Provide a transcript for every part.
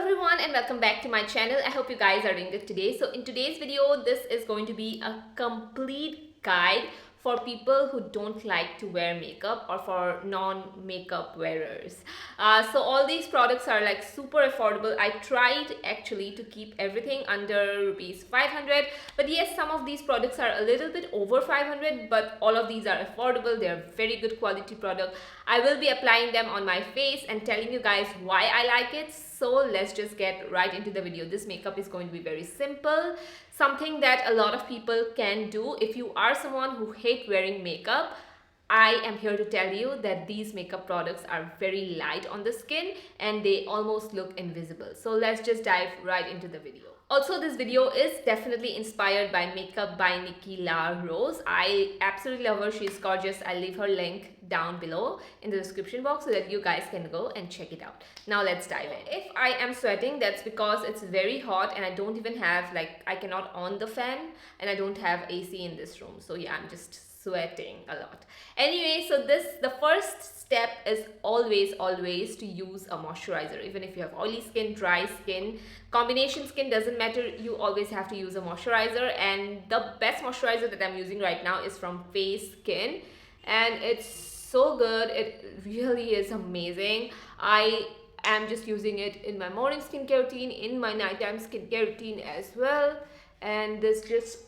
everyone and welcome back to my channel. I hope you guys are doing good today. So in today's video, this is going to be a complete guide for people who don't like to wear makeup or for non-makeup wearers. So all these products are like super affordable. I tried actually to keep everything under rupees 500, but yes, some of these products are a little bit over 500, but all of these are affordable. They are very good quality product. I will be applying them on my face and telling you guys why I like it. So let's just get right into the video. This makeup is going to be very simple, something that a lot of people can do. If you are someone who hates wearing makeup, I am here to tell you that these makeup products are very light on the skin and they almost look invisible. So let's just dive right into the video. Also, this video is definitely inspired by Makeup by Nykaa Rose. I absolutely love her. She's gorgeous. I'll leave her link down below in the description box so that you guys can go and check it out. Now let's dive in. If I am sweating, that's because it's very hot and I don't even have, I cannot on the fan and I don't have AC in this room. So yeah, I'm just sweating a lot. Anyway, so the first step is always to use a moisturizer. Even if you have oily skin, dry skin, combination skin, doesn't matter, you always have to use a moisturizer. And the best moisturizer that I'm using right now is from Fae Skin, and it's so good. It really is amazing. I am just using it in my morning skincare routine, in my nighttime skincare routine as well, and this just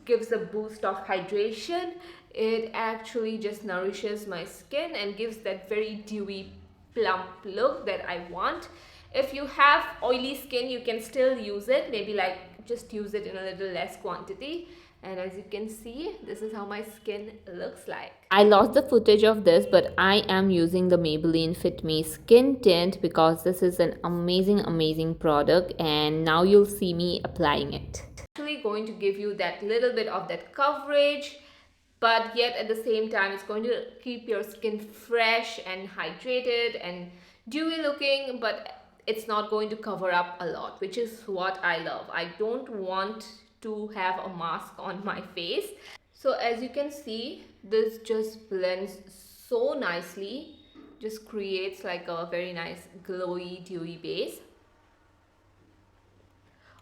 gives a boost of hydration. It actually just nourishes my skin and gives that very dewy plump look that I want. If you have oily skin, you can still use it, maybe just use it in a little less quantity. And as you can see, this is how my skin looks like. I lost the footage of this, but I am using the Maybelline Fit Me Skin Tint because this is an amazing product, and now you'll see me applying it. Actually going to give you that little bit of that coverage, but yet at the same time it's going to keep your skin fresh and hydrated and dewy looking, but it's not going to cover up a lot, which is what I love. I don't want to have a mask on my face. So as you can see, this just blends so nicely, just creates like a very nice glowy dewy base.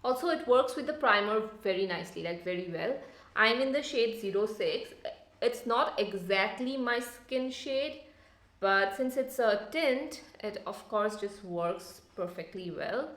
Also, it works with the primer very nicely, very well. I'm in the shade 06. It's not exactly my skin shade, but since it's a tint, it of course just works perfectly well.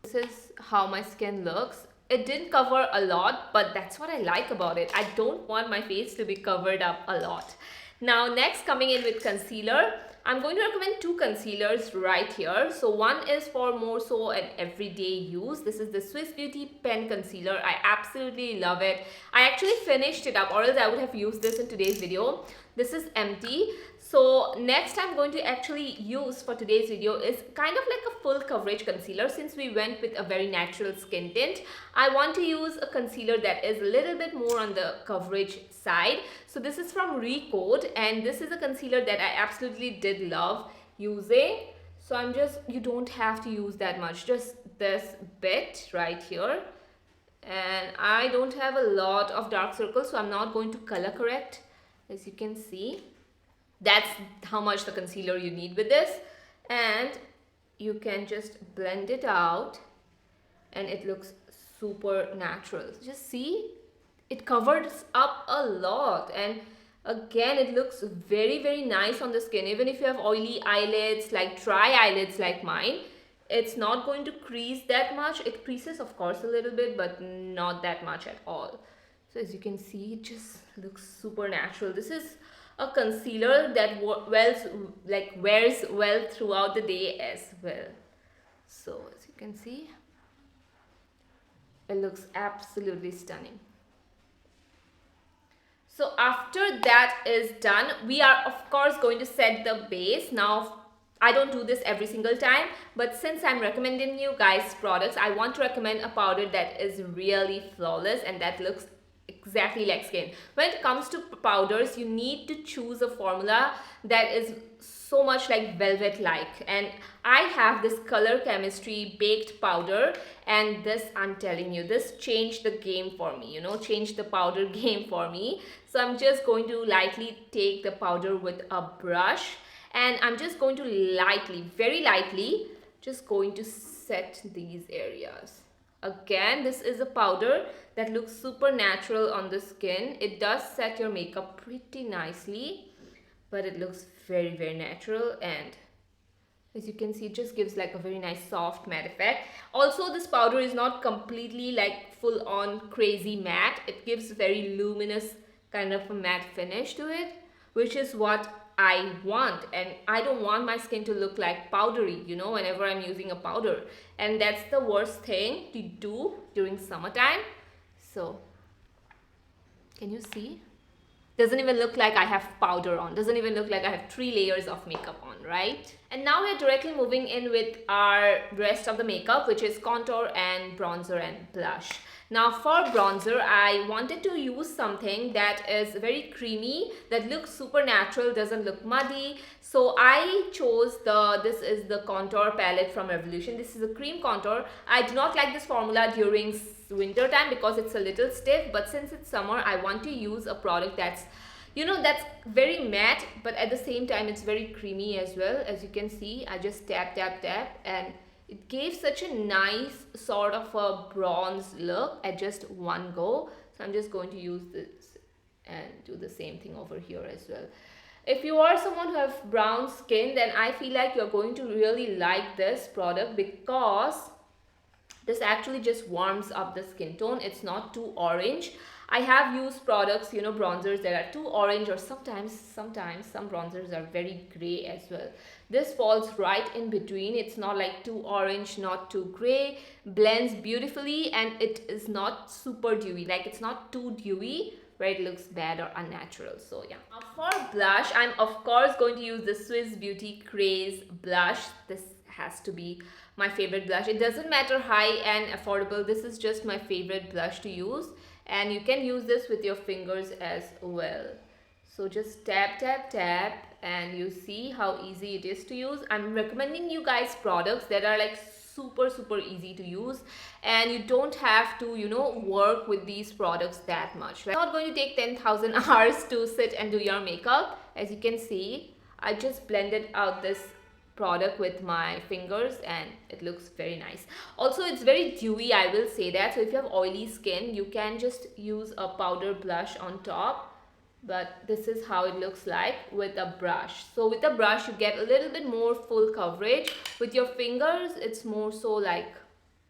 This is how my skin looks. It didn't cover a lot, but that's what I like about it. I don't want my face to be covered up a lot. Now next, coming in with concealer, I'm going to recommend two concealers right here. So one is for more so an everyday use. This is the Swiss Beauty Pen Concealer. I absolutely love it. I actually finished it up, or else I would have used this in today's video. This is empty. So next I'm going to actually use for today's video is kind of like a full coverage concealer. Since we went with a very natural skin tint, I want to use a concealer that is a little bit more on the coverage side. So this is from Recode, and this is a concealer that I absolutely did love using. So you don't have to use that much, just this bit right here. And I don't have a lot of dark circles, so I'm not going to color correct. As you can see, that's how much the concealer you need with this, and you can just blend it out and it looks super natural. Just see, it covers up a lot, and again it looks very nice on the skin. Even if you have oily eyelids, dry eyelids like mine, it's not going to crease that much. It creases of course a little bit, but not that much at all. So as you can see, it just looks super natural. This is a concealer that wears well throughout the day as well. So as you can see, it looks absolutely stunning. So after that is done, we are of course going to set the base. Now I don't do this every single time, but since I'm recommending you guys products, I want to recommend a powder that is really flawless and that looks exactly like skin. When it comes to powders, you need to choose a formula that is so much like velvet like, and I have this Color Chemistry baked powder, and this, I'm telling you, this changed the game for me, changed the powder game for me. So I'm just going to lightly take the powder with a brush, and I'm just going to lightly, very lightly just going to set these areas. Again, this is a powder that looks super natural on the skin. It does set your makeup pretty nicely, but it looks very, very natural, and as you can see, it just gives like a very nice soft matte effect. Also, this powder is not completely like full on crazy matte. It gives very luminous kind of a matte finish to it, which is what I want. And I don't want my skin to look like powdery, you know, whenever I'm using a powder. And that's the worst thing to do during summertime. So, can you see? Doesn't even look like I have powder on. Doesn't even look like I have 3 layers of makeup on, right? And now we're directly moving in with our rest of the makeup, which is contour and bronzer and blush. Now for bronzer, I wanted to use something that is very creamy, that looks super natural, doesn't look muddy. So I chose this is the contour palette from Revolution. This is a cream contour. I do not like this formula during winter time because it's a little stiff, but since it's summer, I want to use a product that's, you know, that's very matte, but at the same time it's very creamy as well. As you can see, I just tap and it gave such a nice sort of a bronze look at just one go. So I'm just going to use this and do the same thing over here as well. If you are someone who have brown skin, then I feel like you're going to really like this product because this actually just warms up the skin tone. It's not too orange. I have used products, you know, bronzers that are too orange, or sometimes some bronzers are very gray as well. This falls right in between. It's not like too orange, not too gray, blends beautifully, and it is not super dewy. Like, it's not too dewy where it looks bad or unnatural. So yeah. Now for blush, I'm of course going to use the Swiss Beauty Craze Blush. This has to be my favorite blush. It doesn't matter high and affordable. This is just my favorite blush to use. And you can use this with your fingers as well. So just tap and you see how easy it is to use. I'm recommending you guys products that are like super easy to use, and you don't have to, you know, work with these products that much. It's not going to take 10,000 hours to sit and do your makeup. As you can see, I just blended out this product with my fingers and it looks very nice. Also, it's very dewy, I will say that. So if you have oily skin, you can just use a powder blush on top, but this is how it looks like with a brush. So with a brush you get a little bit more full coverage. With your fingers it's more so like,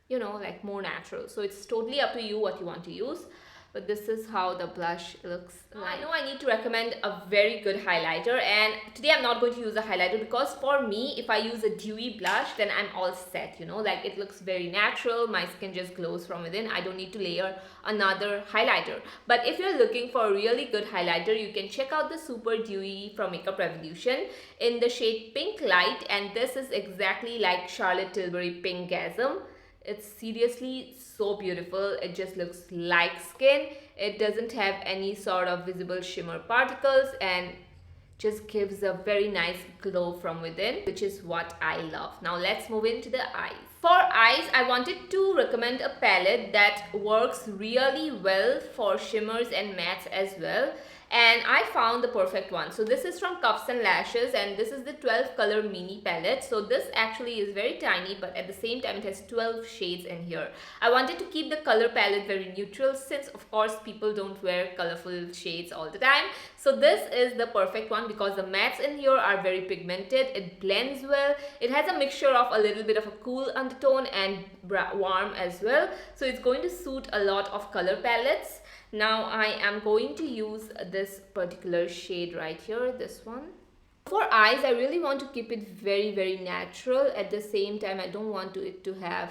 you know, like more natural. So it's totally up to you what you want to use. But this is how the blush looks like. I know I need to recommend a very good highlighter, and today I'm not going to use a highlighter because for me, if I use a dewy blush, then I'm all set, you know, like it looks very natural. My skin just glows from within. I don't need to layer another highlighter. But if you're looking for a really good highlighter, you can check out the Super Dewy from Makeup Revolution in the shade Pink Light, and this is exactly like Charlotte Tilbury Pinkgasm. It's seriously so beautiful. It just looks like skin. It doesn't have any sort of visible shimmer particles and just gives a very nice glow from within, which is what I love. Now let's move into the eyes. For eyes, I wanted to recommend a palette that works really well for shimmers and mattes as well. And I found the perfect one. So this is from Cuffs and Lashes, and this is the 12 color mini palette. So this actually is very tiny, but at the same time it has 12 shades in here. I wanted to keep the color palette very neutral since of course people don't wear colorful shades all the time. So this is the perfect one because the mattes in here are very pigmented. It blends well. It has a mixture of a little bit of a cool undertone and warm as well. So it's going to suit a lot of color palettes. Now I am going to use this particular shade right here, this one. For eyes, I really want to keep it very natural. At the same time, I don't want it to have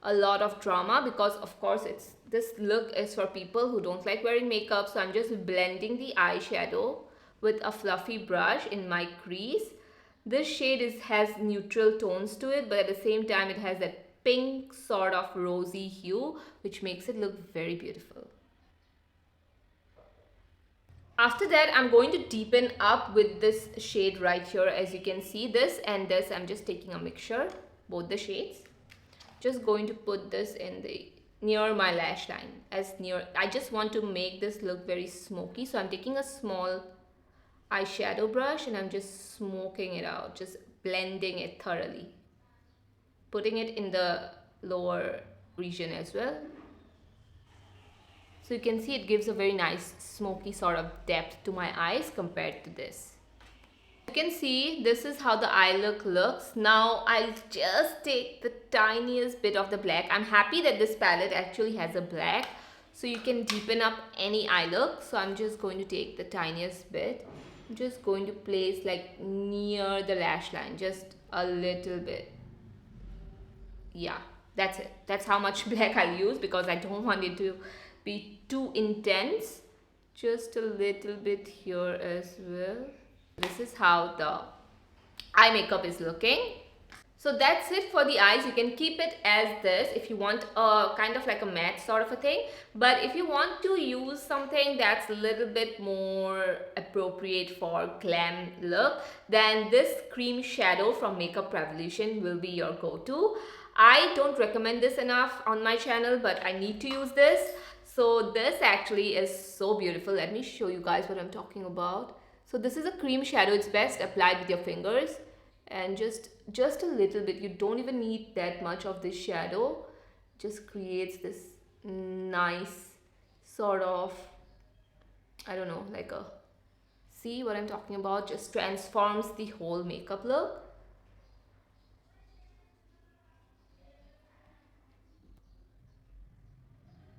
a lot of drama because of course this look is for people who don't like wearing makeup. So I'm just blending the eyeshadow with a fluffy brush in my crease. This shade has neutral tones to it, but at the same time it has that pink sort of rosy hue, which makes it look very beautiful. After that, I'm going to deepen up with this shade right here. As you can see, this and this, I'm just taking a mixture, both the shades. Just going to put this in the near my lash line, as near. I just want to make this look very smoky. So I'm taking a small eyeshadow brush and I'm just smoking it out, just blending it thoroughly. putting it in the lower region as well. So you can see it gives a very nice smoky sort of depth to my eyes compared to this. You can see this is how the eye look looks. Now I'll just take the tiniest bit of the black. I'm happy that this palette actually has a black, so you can deepen up any eye look. So I'm just going to take the tiniest bit. I'm just going to place like near the lash line, just a little bit. Yeah, that's it. That's how much black I'll use because I don't want it to be too intense. Just a little bit here as well. This is how the eye makeup is looking. So that's it for the eyes. You can keep it as this if you want a kind of like a matte sort of a thing. But if you want to use something that's a little bit more appropriate for glam look, then this cream shadow from Makeup Revolution will be your go-to. I don't recommend this enough on my channel, but I need to use this. So this actually is so beautiful. Let me show you guys what I'm talking about. So this is a cream shadow. It's best applied with your fingers and just a little bit. You don't even need that much of this shadow. Just creates this nice sort of, I don't know, like a, see what I'm talking about? Just transforms the whole makeup look.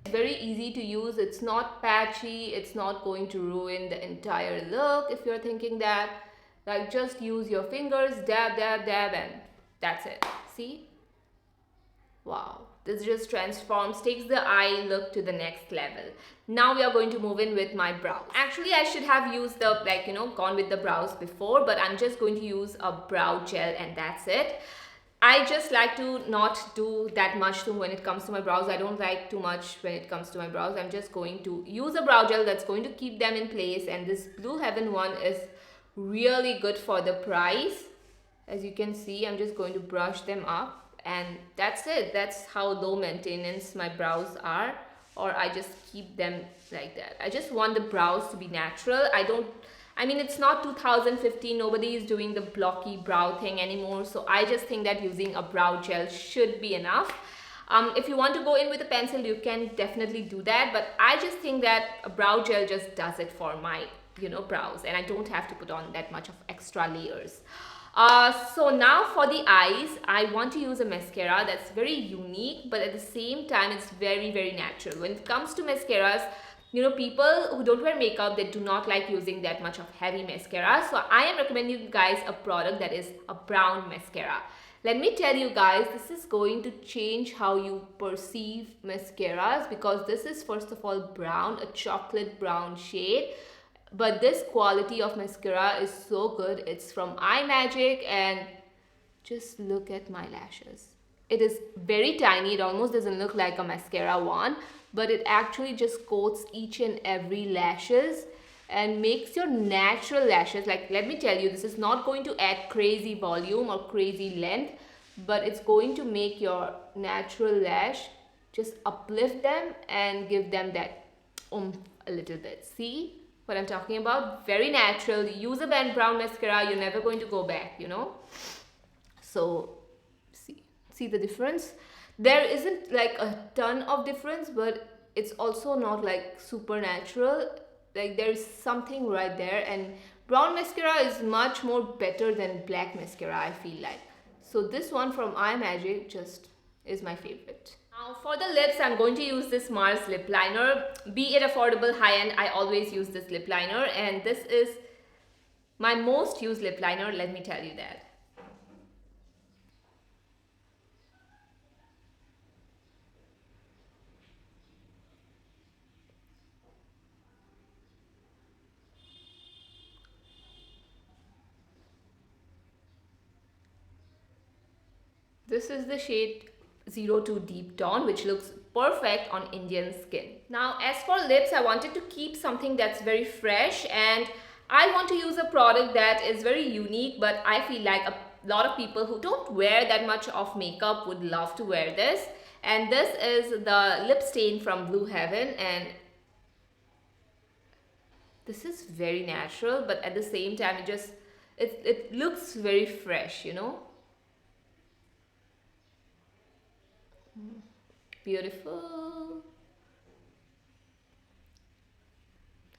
Very easy to use. It's not patchy. It's not going to ruin the entire look if you're thinking that. Like, just use your fingers, dab, dab, dab, and that's it. See? Wow. This just transforms, takes the eye look to the next level. Now we are going to move in with my brows. Actually, I should have used the, like, you know, gone with the brows before, but I'm just going to use a brow gel and that's it. I just like to not do that much when it comes to my brows. I don't like too much when it comes to my brows. I'm just going to use a brow gel that's going to keep them in place. And this Blue Heaven one is really good for the price. As you can see, I'm just going to brush them up. And that's it. That's how low maintenance my brows are. Or I just keep them like that. I just want the brows to be natural. I mean, it's not 2015, nobody is doing the blocky brow thing anymore. So I just think that using a brow gel should be enough. If you want to go in with a pencil, you can definitely do that. But I just think that a brow gel just does it for my, you know, brows. And I don't have to put on that much of extra layers. So now for the eyes, I want to use a mascara that's very unique. But at the same time, it's very, very natural. When it comes to mascaras, you know, people who don't wear makeup, they do not like using that much of heavy mascara. So I am recommending you guys a product that is a brown mascara. Let me tell you guys, this is going to change how you perceive mascaras because this is first of all brown, a chocolate brown shade. But this quality of mascara is so good. It's from Imagic and just look at my lashes. It is very tiny. It almost doesn't look like a mascara one, but it actually just coats each and every lashes and makes your natural lashes, like, let me tell you, this is not going to add crazy volume or crazy length, but it's going to make your natural lash, just uplift them and give them that oomph a little bit. See what I'm talking about? Very natural. Use a brown mascara, you're never going to go back, you know. So see the difference. There isn't like a ton of difference, but it's also not like super natural. Like, there's something right there, and brown mascara is much more better than black mascara, I feel like. So this one from Imagic just is my favorite. Now for the lips, I'm going to use this Mars lip liner. Be it affordable, high-end, I always use this lip liner, and this is my most used lip liner, let me tell you that. This is the shade 02 Deep Tone, which looks perfect on Indian skin. Now, as for lips, I wanted to keep something that's very fresh, and I want to use a product that is very unique, but I feel like a lot of people who don't wear that much of makeup would love to wear this. And this is the lip stain from Blue Heaven, and this is very natural, but at the same time, it looks very fresh, you know. Beautiful.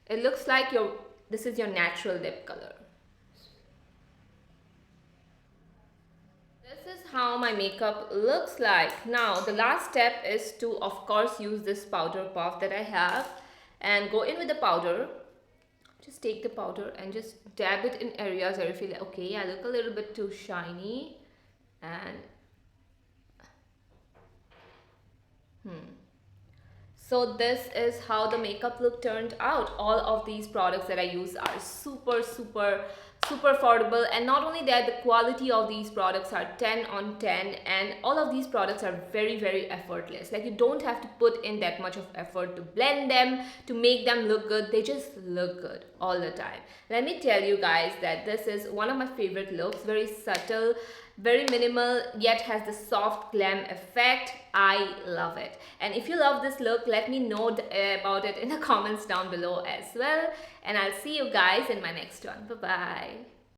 It looks like this is your natural lip color. This is how my makeup looks like. Now the last step is to of course use this powder puff that I have and go in with the powder. Just take the powder and just dab it in areas where you feel like, okay, I look a little bit too shiny, and so this is how the makeup look turned out. All of these products that I use are super affordable, and not only that, the quality of these products are 10 on 10, and all of these products are very effortless. Like, you don't have to put in that much of effort to blend them, to make them look good. They just look good all the time. Let me tell you guys that this is one of my favorite looks. Very subtle, very minimal, yet has the soft glam effect. I love it. And if you love this look, let me know about it in the comments down below as well. And I'll see you guys in my next one. Bye bye.